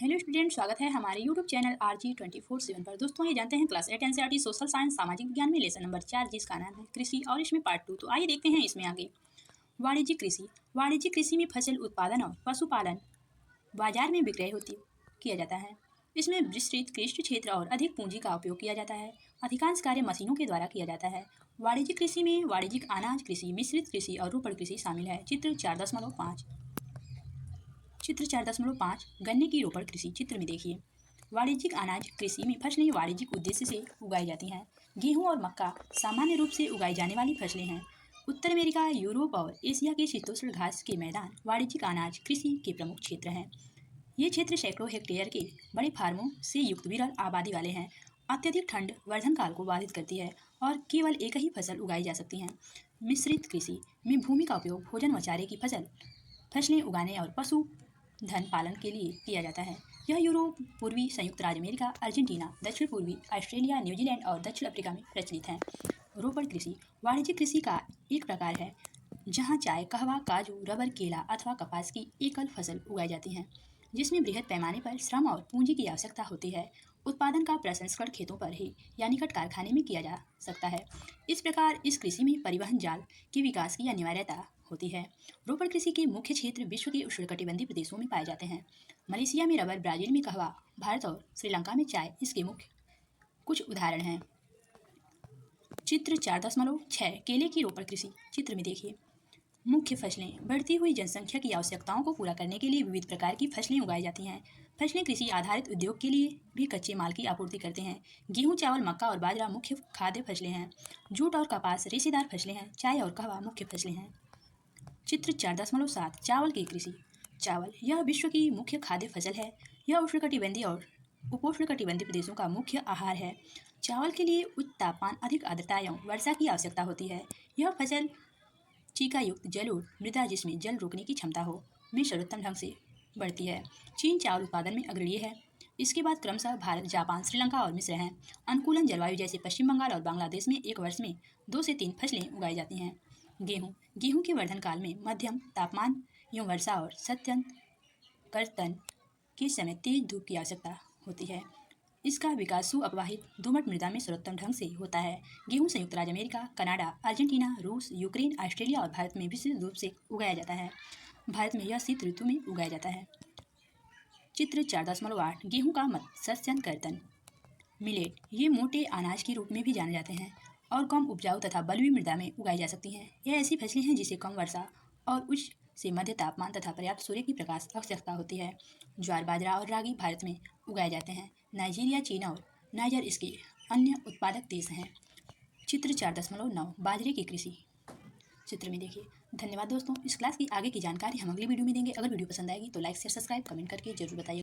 Hello student, स्वागत है हमारे यूट्यूब चैनल RG24/7 पर। दोस्तों, ये जानते हैं क्लास 8 NCERT सोशल साइंस सामाजिक विज्ञान में लेसन नंबर 4 जिसका नाम है कृषि और इसमें पार्ट 2। तो आइए देखते हैं इसमें आगे। वाणिज्यिक कृषि। वाणिज्यिक कृषि में फसल उत्पादन और पशुपालन बाजार में विक्रय किया जाता है। इसमें विस्तृत कृषि क्षेत्र और अधिक पूंजी का उपयोग किया जाता है। अधिकांश कार्य मशीनों के द्वारा किया जाता है। वाणिज्यिक कृषि में वाणिज्यिक अनाज कृषि, मिश्रित कृषि और रोपण कृषि शामिल है। चित्र 4.5 गन्ने की रोपण कृषि। चित्र में देखिए, वाणिज्यिक अनाज कृषि में फसलें वाणिज्यिक उद्देश्य से उगाई जाती हैं। गेहूं और मक्का सामान्य रूप से उगाई जाने वाली फसलें हैं। उत्तर अमेरिका, यूरोप और एशिया के शीतोष्ण घास के मैदान वाणिज्यिक अनाज कृषि के प्रमुख क्षेत्र हैं। ये क्षेत्र सैकड़ों हेक्टेयर के बड़े फार्मों से युक्त विरल आबादी वाले हैं। अत्यधिक ठंड वर्धन काल को बाधित करती है और केवल एक ही फसल उगाई जा सकती है। मिश्रित कृषि में भूमि का उपयोग भोजन व चारे की फसलें उगाने और पशु धन पालन के लिए किया जाता है। यह यूरोप, पूर्वी संयुक्त राज्य अमेरिका, अर्जेंटीना, दक्षिण पूर्वी ऑस्ट्रेलिया, न्यूजीलैंड और दक्षिण अफ्रीका में प्रचलित है। रोपण कृषि वाणिज्यिक कृषि का एक प्रकार है जहां चाय, कहवा, काजू, रबर, केला अथवा कपास की एकल फसल उगाई जाती है, जिसमें बृहद पैमाने पर श्रम और पूंजी की आवश्यकता होती है। उत्पादन का प्रसंस्करण खेतों पर ही या निकट कारखाने में किया जा सकता है। इस प्रकार इस कृषि में परिवहन जाल के विकास की अनिवार्यता होती है। रोपण कृषि के मुख्य क्षेत्र विश्व के उष्णकटिबंधीय प्रदेशों में पाए जाते हैं। मलेशिया में रबर, ब्राजील में कहवा, भारत और श्रीलंका में चाय इसके मुख्य कुछ उदाहरण हैं। चित्र 4.6 केले की रोपण कृषि। चित्र में देखिए, मुख्य फसलें बढ़ती हुई जनसंख्या की आवश्यकताओं को पूरा करने के लिए विविध प्रकार की फसलें उगाई जाती हैं। फसलें कृषि आधारित उद्योग के लिए भी कच्चे माल की आपूर्ति करते हैं। गेहूं, चावल, मक्का और बाजरा मुख्य खाद्य फसलें हैं। जूट और कपास रेशेदार फसलें हैं। चाय और कहवा मुख्य फसलें हैं। चित्र 4.7 चावल की कृषि। चावल यह विश्व की मुख्य खाद्य फसल है। यह उष्णकटिबंधीय और उपोष्णकटिबंधीय प्रदेशों का मुख्य आहार है। चावल के लिए उच्च तापमान, अधिक आर्द्रता एवं वर्षा की आवश्यकता होती है। यह फसल चीका युक्त जलोढ़ मृदा जिसमें जल रोकने की क्षमता हो में सर्वोत्तम ढंग से बढ़ती है। चीन चावल उत्पादन में अग्रणीय है। इसके बाद क्रमशः भारत, जापान, श्रीलंका और मिस्र हैं। अनुकूलन जलवायु जैसे पश्चिम बंगाल और बांग्लादेश में एक वर्ष में 2 से 3 फसलें उगाई जाती हैं। गेहूं के वर्धन काल में मध्यम तापमान एवं वर्षा और सत्यंत कर्तन के समय तेज धूप की आवश्यकता होती है। इसका विकास सुअपवाहित दोमट मृदा में सर्वोत्तम ढंग से होता है। गेहूं संयुक्त राज्य अमेरिका, कनाडा, अर्जेंटीना, रूस, यूक्रेन, ऑस्ट्रेलिया और भारत में विस्तृत रूप से उगाया जाता है। भारत में यह शीत ऋतु में उगाया जाता है। चित्र 4.8 गेहूं का मत्स्यन कर्तन। मिलेट ये मोटे अनाज के रूप में भी जाने जाते हैं और कम उपजाऊ तथा बलुई मृदा में उगाई जा सकती हैं। यह ऐसी फसलें हैं जिसे कम वर्षा और उच्च से मध्य तापमान तथा पर्याप्त सूर्य की प्रकाश आवश्यकता होती है। ज्वार, बाजरा और रागी भारत में उगाए जाते हैं। नाइजीरिया, चीन और नाइजर इसके अन्य उत्पादक देश हैं। चित्र 4.9 बाजरे की कृषि। चित्र में देखिए। धन्यवाद दोस्तों, इस क्लास की आगे की जानकारी हम अगली वीडियो में देंगे। अगर वीडियो पसंद आएगी तो लाइक, शेयर, सब्सक्राइब, कमेंट करके जरूर बताइए।